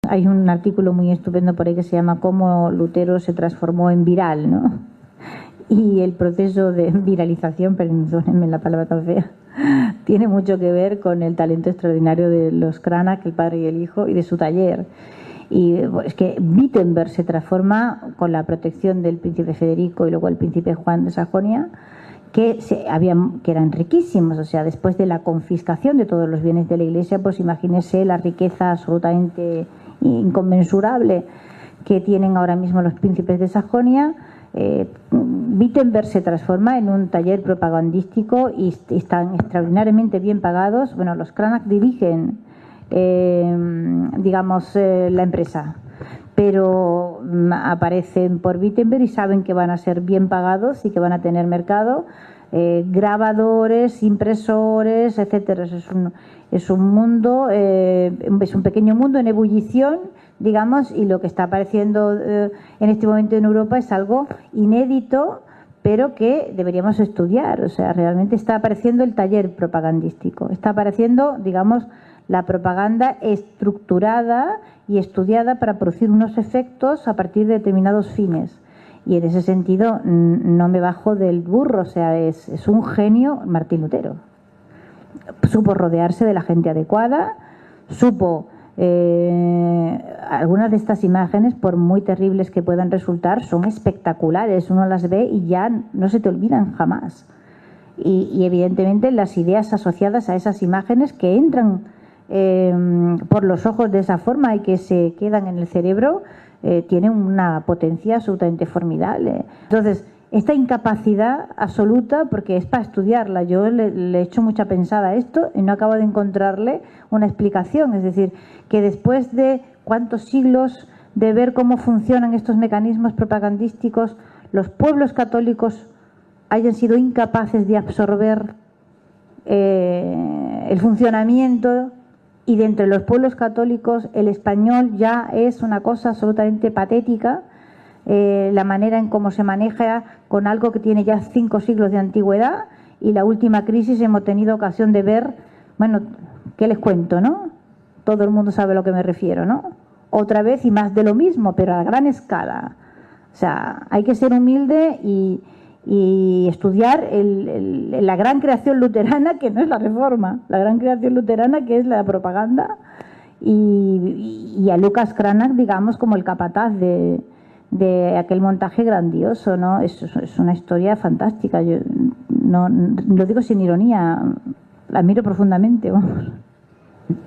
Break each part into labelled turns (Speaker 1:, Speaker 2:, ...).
Speaker 1: hay un artículo muy estupendo por ahí que se llama Cómo Lutero se transformó en viral, ¿no? Y el proceso de viralización, perdónenme la palabra tan fea, tiene mucho que ver con el talento extraordinario de los Cranach, el padre y el hijo, y de su taller. Y es que Wittenberg se transforma con la protección del príncipe Federico y luego el príncipe Juan de Sajonia, que eran riquísimos. O sea, después de la confiscación de todos los bienes de la Iglesia, pues imagínense la riqueza absolutamente inconmensurable que tienen ahora mismo los príncipes de Sajonia. Wittenberg se transforma en un taller propagandístico y están extraordinariamente bien pagados. Bueno, los Cranach dirigen, la empresa, pero aparecen por Wittenberg y saben que van a ser bien pagados y que van a tener mercado, grabadores, impresores, etcétera. Es un mundo, es un pequeño mundo en ebullición, digamos, y lo que está apareciendo en este momento en Europa es algo inédito, pero que deberíamos estudiar. O sea, realmente está apareciendo el taller propagandístico, está apareciendo, digamos, la propaganda estructurada y estudiada para producir unos efectos a partir de determinados fines. Y en ese sentido no me bajo del burro, o sea, es un genio Martín Lutero. Supo rodearse de la gente adecuada, supo... algunas de estas imágenes, por muy terribles que puedan resultar, son espectaculares. Uno las ve y ya no se te olvidan jamás. Y evidentemente las ideas asociadas a esas imágenes que entran por los ojos de esa forma y que se quedan en el cerebro, tienen una potencia absolutamente formidable. Entonces, esta incapacidad absoluta, porque es para estudiarla, yo le he hecho mucha pensada a esto y no acabo de encontrarle una explicación. Es decir, que después de cuántos siglos de ver cómo funcionan estos mecanismos propagandísticos, los pueblos católicos hayan sido incapaces de absorber el funcionamiento, y de entre los pueblos católicos el español ya es una cosa absolutamente patética. La manera en cómo se maneja con algo que tiene ya 5 siglos de antigüedad, y la última crisis hemos tenido ocasión de ver, bueno, ¿qué les cuento, no? Todo el mundo sabe a lo que me refiero, ¿no? Otra vez y más de lo mismo, pero a gran escala. O sea, hay que ser humilde y estudiar la gran creación luterana, que no es la Reforma, la gran creación luterana, que es la propaganda, y a Lucas Cranach, digamos, como el capataz de aquel montaje grandioso, ¿no? Es una historia fantástica. Yo no lo digo sin ironía, la admiro profundamente, vamos.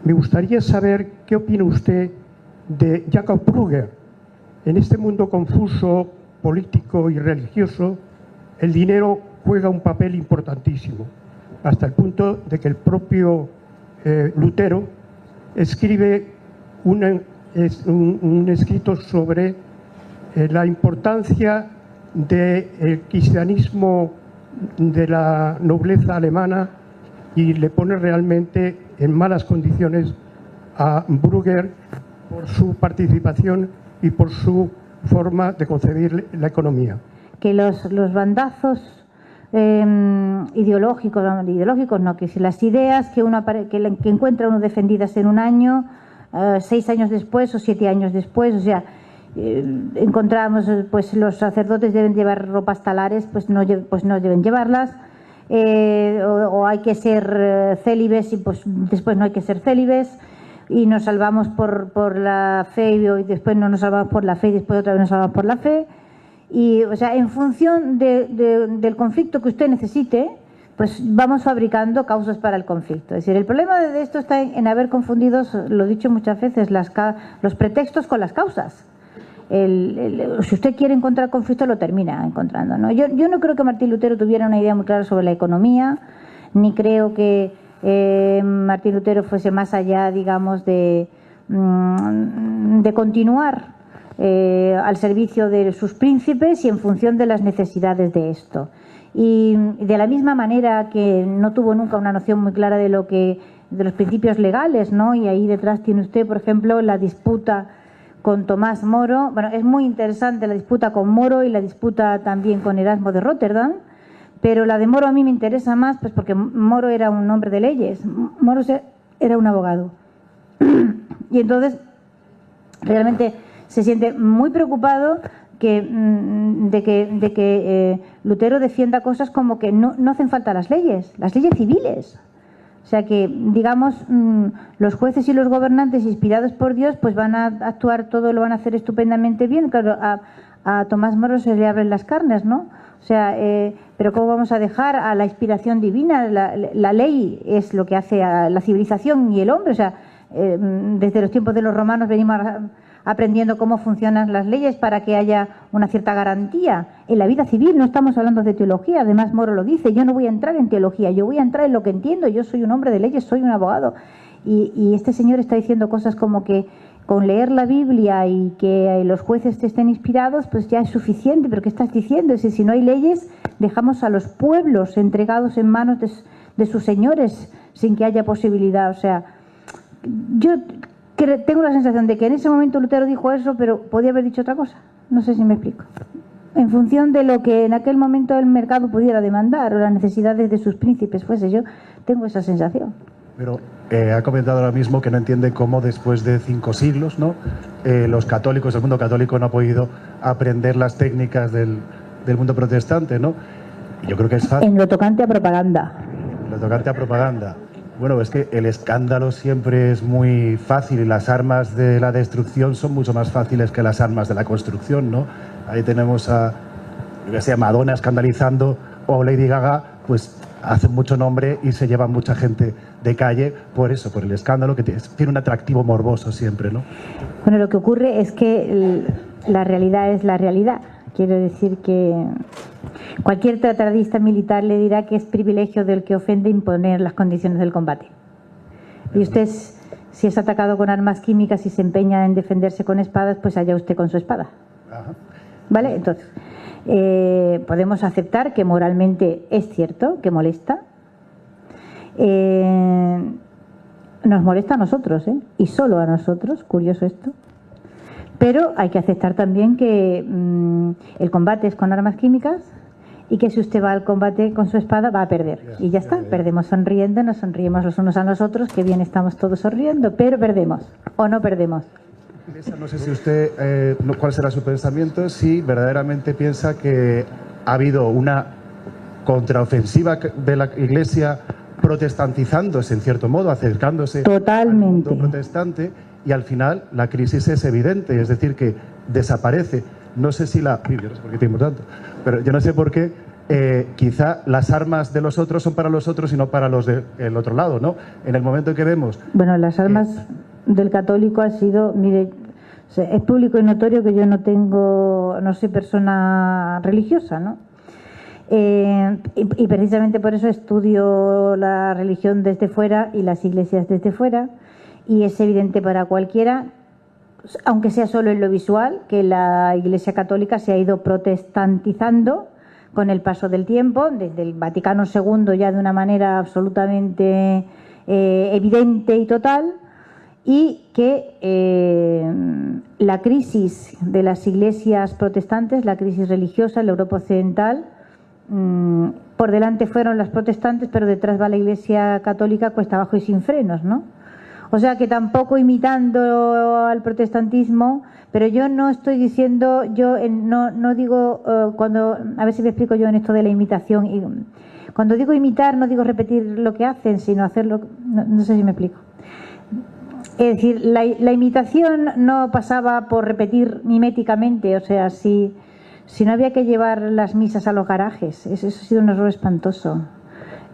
Speaker 2: Me gustaría saber qué opina usted de Jacob Brugger. En este mundo confuso, político y religioso, el dinero juega un papel importantísimo, hasta el punto de que el propio Lutero escribe un escrito sobre la importancia del cristianismo de la nobleza alemana, y le pone realmente en malas condiciones a Brugger por su participación y por su forma de concebir la economía.
Speaker 1: Que los bandazos ideológicos no, que si las ideas que encuentra uno defendidas en un año, 6 años después o 7 años después, o sea, encontramos, pues los sacerdotes deben llevar ropas talares, pues no deben llevarlas, o hay que ser célibes y pues después no hay que ser célibes, y nos salvamos por la fe y después no nos salvamos por la fe y después otra vez nos salvamos por la fe. Y, o sea, en función del conflicto que usted necesite, pues vamos fabricando causas para el conflicto. Es decir, el problema de esto está en haber confundido, lo he dicho muchas veces, los pretextos con las causas. Si usted quiere encontrar conflicto, lo termina encontrando, ¿no? Yo no creo que Martín Lutero tuviera una idea muy clara sobre la economía, ni creo que Martín Lutero fuese más allá, digamos, de continuar al servicio de sus príncipes y en función de las necesidades de esto. Y de la misma manera que no tuvo nunca una noción muy clara de los principios legales, ¿no? Y ahí detrás tiene usted, por ejemplo, la disputa con Tomás Moro. Bueno, es muy interesante la disputa con Moro y la disputa también con Erasmo de Rotterdam, pero la de Moro a mí me interesa más, pues porque Moro era un hombre de leyes, Moro era un abogado. Y entonces realmente se siente muy preocupado de que Lutero defienda cosas como que no hacen falta las leyes civiles. O sea que, digamos, los jueces y los gobernantes inspirados por Dios pues van a actuar todo, lo van a hacer estupendamente bien. Claro, a Tomás Moro se le abren las carnes, ¿no? O sea, pero ¿cómo vamos a dejar a la inspiración divina? La ley es lo que hace a la civilización y el hombre. O sea, desde los tiempos de los romanos venimos aprendiendo cómo funcionan las leyes para que haya una cierta garantía. En la vida civil no estamos hablando de teología, además Moro lo dice, yo no voy a entrar en teología, yo voy a entrar en lo que entiendo, yo soy un hombre de leyes, soy un abogado. Y este señor está diciendo cosas como que con leer la Biblia y que los jueces te estén inspirados, pues ya es suficiente. ¿Pero qué estás diciendo? Es decir, si no hay leyes, dejamos a los pueblos entregados en manos de sus señores sin que haya posibilidad. O sea, yo tengo la sensación de que en ese momento Lutero dijo eso, pero podía haber dicho otra cosa. No sé si me explico. En función de lo que en aquel momento el mercado pudiera demandar o las necesidades de sus príncipes fuese. Yo tengo esa sensación.
Speaker 3: Pero ha comentado ahora mismo que no entiende cómo después de 5 siglos, ¿no? Los católicos, el mundo católico no ha podido aprender las técnicas del mundo protestante, ¿no? Y yo creo que es fácil.
Speaker 1: En lo tocante a propaganda.
Speaker 3: En lo tocante a propaganda. Bueno, es que el escándalo siempre es muy fácil y las armas de la destrucción son mucho más fáciles que las armas de la construcción, ¿no? Ahí tenemos a, yo que sé, Madonna escandalizando o Lady Gaga, pues hacen mucho nombre y se lleva mucha gente de calle por eso, por el escándalo que tiene un atractivo morboso siempre, ¿no?
Speaker 1: Bueno, lo que ocurre es que la realidad es la realidad. Quiero decir que cualquier tratadista militar le dirá que es privilegio del que ofende imponer las condiciones del combate. Y usted, si es atacado con armas químicas y se empeña en defenderse con espadas, pues allá usted con su espada.
Speaker 3: Ajá.
Speaker 1: ¿Vale? Entonces, podemos aceptar que moralmente es cierto, que molesta. Nos molesta a nosotros, y solo a nosotros, curioso esto. Pero hay que aceptar también que el combate es con armas químicas y que si usted va al combate con su espada va a perder. Y ya está, perdemos sonriendo, nos sonríemos los unos a nosotros, que bien estamos todos sonriendo, pero perdemos o no perdemos.
Speaker 3: No sé si usted, cuál será su pensamiento, si verdaderamente piensa que ha habido una contraofensiva de la Iglesia protestantizándose en cierto modo, acercándose
Speaker 1: totalmente
Speaker 3: al mundo protestante, y al final la crisis es evidente, es decir, que desaparece. No sé si la... Yo no sé por qué tengo tanto, pero yo no sé por qué quizá las armas de los otros son para los otros y no para los del otro lado, ¿no? En el momento en que vemos...
Speaker 1: Bueno, las armas del católico ha sido... Mire, es público y notorio que yo no soy persona religiosa, ¿no? Y precisamente por eso estudio la religión desde fuera y las iglesias desde fuera. Y es evidente para cualquiera, aunque sea solo en lo visual, que la Iglesia Católica se ha ido protestantizando con el paso del tiempo, desde el Vaticano II ya de una manera absolutamente evidente y total, y que la crisis de las iglesias protestantes, la crisis religiosa en la Europa occidental, por delante fueron las protestantes, pero detrás va la Iglesia Católica cuesta abajo y sin frenos, ¿no? O sea que tampoco imitando al protestantismo, pero yo no estoy diciendo, no digo, a ver si me explico yo en esto de la imitación. Y cuando digo imitar, no digo repetir lo que hacen, sino hacerlo, no sé si me explico. Es decir, la imitación no pasaba por repetir miméticamente, o sea, si no había que llevar las misas a los garajes, eso ha sido un error espantoso.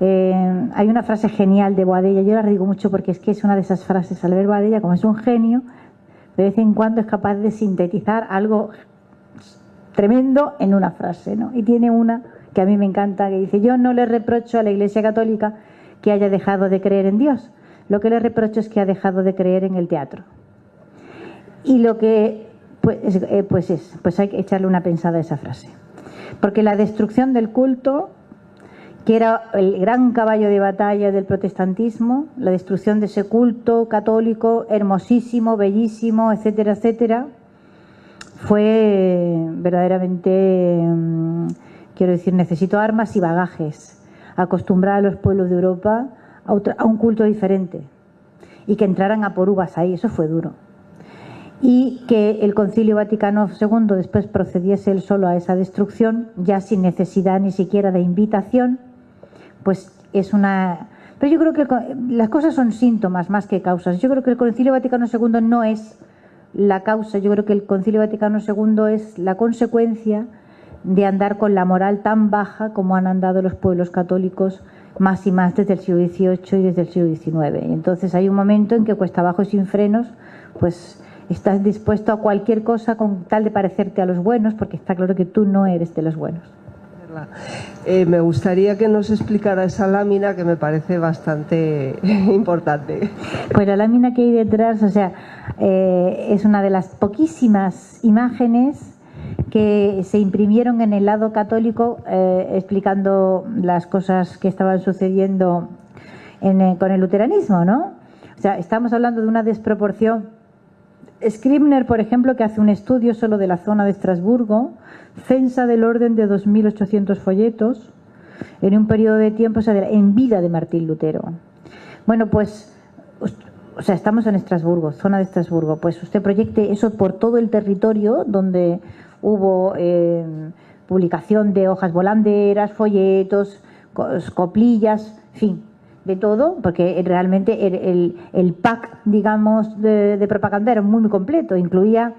Speaker 1: Hay una frase genial de Boadella, yo la digo mucho porque es que es una de esas frases. Albert Boadella, como es un genio, de vez en cuando es capaz de sintetizar algo tremendo en una frase, ¿no? Y tiene una que a mí me encanta, que dice: yo no le reprocho a la Iglesia Católica que haya dejado de creer en Dios, lo que le reprocho es que ha dejado de creer en el teatro. Y lo que pues hay que echarle una pensada a esa frase, porque la destrucción del culto, que era el gran caballo de batalla del protestantismo, la destrucción de ese culto católico hermosísimo, bellísimo, etcétera, etcétera, fue verdaderamente, quiero decir, necesitó armas y bagajes, acostumbrar a los pueblos de Europa a un culto diferente y que entraran a por uvas ahí, eso fue duro. y que el Concilio Vaticano II después procediese él solo a esa destrucción, ya sin necesidad ni siquiera de invitación, pues es una... Pero yo creo que las cosas son síntomas más que causas. Yo creo que el Concilio Vaticano II no es la causa, yo creo que el Concilio Vaticano II es la consecuencia de andar con la moral tan baja como han andado los pueblos católicos más y más desde el siglo XVIII y desde el siglo XIX. Y entonces hay un momento en que cuesta abajo y sin frenos, pues estás dispuesto a cualquier cosa con tal de parecerte a los buenos, porque está claro que tú no eres de los buenos.
Speaker 4: Me gustaría que nos explicara esa lámina que me parece bastante importante.
Speaker 1: Pues la lámina que hay detrás, o sea, es una de las poquísimas imágenes que se imprimieron en el lado católico explicando las cosas que estaban sucediendo con el luteranismo, ¿no? O sea, estamos hablando de una desproporción. Scribner, por ejemplo, que hace un estudio solo de la zona de Estrasburgo, censa del orden de 2.800 folletos en un periodo de tiempo, o sea, en vida de Martín Lutero. Bueno, pues, o sea, estamos en Estrasburgo, zona de Estrasburgo, pues usted proyecte eso por todo el territorio donde hubo publicación de hojas volanderas, folletos, coplillas, en fin, de todo, porque realmente el pack, digamos, de propaganda era muy completo, incluía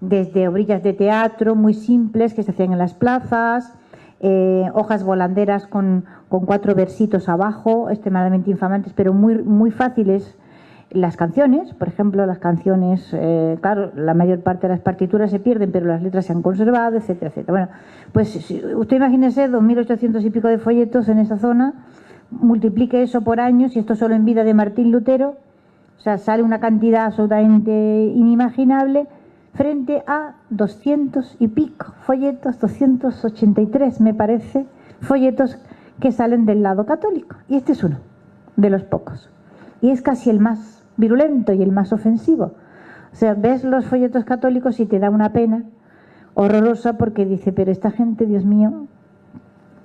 Speaker 1: desde obrillas de teatro muy simples que se hacían en las plazas, hojas volanderas con 4 versitos abajo, extremadamente infamantes, pero muy fáciles. Las canciones, por ejemplo, las canciones, claro, la mayor parte de las partituras se pierden, pero las letras se han conservado, etcétera, etcétera. Bueno, pues usted imagínese 2.800 y pico de folletos en esa zona, multiplique eso por años, y esto solo en vida de Martín Lutero, o sea, sale una cantidad absolutamente inimaginable frente a 200 y pico folletos, 283 me parece, folletos que salen del lado católico. Y este es uno de los pocos. Y es casi el más virulento y el más ofensivo. O sea, ves los folletos católicos y te da una pena horrorosa, porque dice, pero esta gente, Dios mío,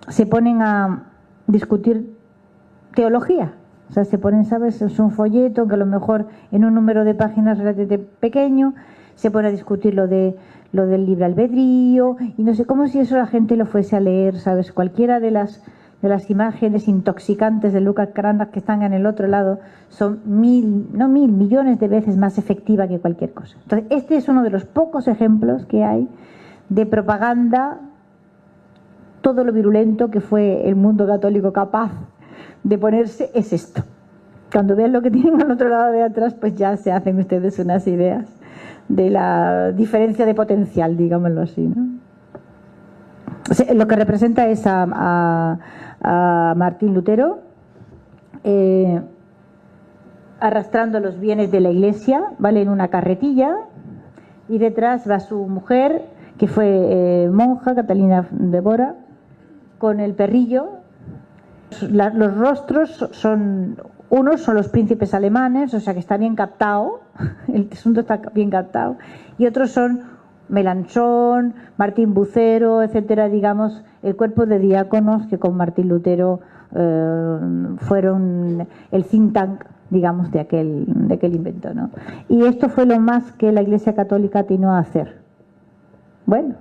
Speaker 1: se ponen a discutir teología. O sea, se ponen, ¿sabes? Es un folleto que a lo mejor en un número de páginas relativamente pequeño se pone a discutir lo del libre albedrío y no sé, como si eso la gente lo fuese a leer, ¿sabes? Cualquiera de las imágenes intoxicantes de Lucas Cranach que están en el otro lado son millones de veces más efectiva que cualquier cosa. Entonces, este es uno de los pocos ejemplos que hay de propaganda, todo lo virulento que fue el mundo católico capaz de ponerse, es esto. Cuando vean lo que tienen al otro lado de atrás, pues ya se hacen ustedes unas ideas de la diferencia de potencial, digámoslo así, ¿no? O sea, lo que representa es a Martín Lutero arrastrando los bienes de la iglesia, ¿vale? En una carretilla, y detrás va su mujer, que fue monja, Catalina de Bora, con el perrillo. Los rostros son... Unos son los príncipes alemanes, o sea que está bien captado, el asunto está bien captado, y otros son Melanchón, Martín Bucero, etcétera, digamos, el cuerpo de diáconos que con Martín Lutero fueron el think tank, digamos, de aquel invento, ¿no? Y esto fue lo más que la Iglesia Católica atinó a hacer. Bueno,